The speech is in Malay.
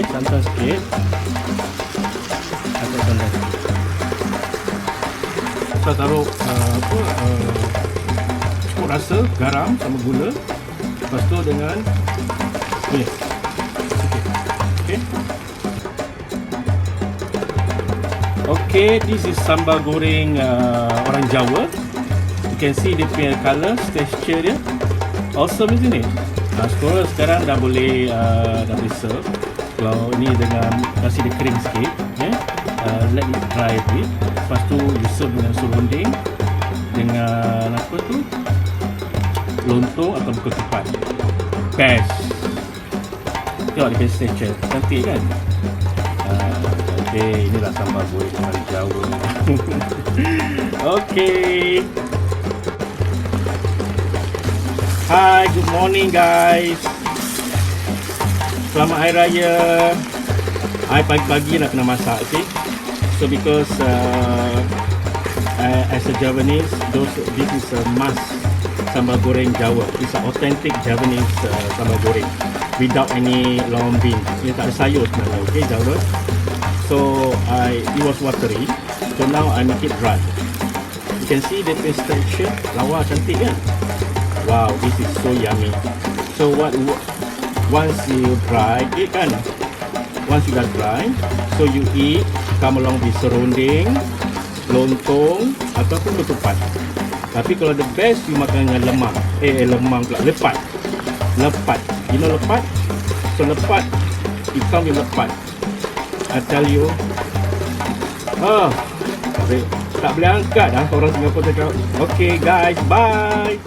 Okey, santan sikit. Agak santan sikit. Kita taruh cukup rasa, garam sama gula. Lepas tu dengan ni. Okey. Okay, this is sambal goreng orang Jawa. You can see dia punya colour, texture dia. Awesome, isn't it? Sekarang dah boleh serve. Kalau ni dengan nasi dia kering sikit, let it dry a bit. Lepas tu you serve dengan serunding, dengan apa tu, lontong atau ketupat. Best. Tengok dia punya texture, cantik kan? Okay, inilah sambal goreng orang Jawa. Okay. Hi, good morning guys. Selamat Hari Raya. I pagi-pagi nak kena masak, okay? So because as a Javanese, this is a must sambal goreng Jawa. It's an authentic Javanese sambal goreng without any long bean. Ini tak ada sayur sebenarnya, okay, Jawa. So it was watery. So now I make it dry. You can see the texture, lawa cantik kan? Wow, this is so yummy. So once you dry it kan, once you got dry, so you eat, come along with serunding, lontong ataupun ketupat. Tapi kalau the best you makan dengan lemang. Lemang pula, lepat. Lepat. You know lepat? So lepat, it come with lepat. I tell you, tak boleh angkat dah orang Singapura cakap. Okay guys, bye.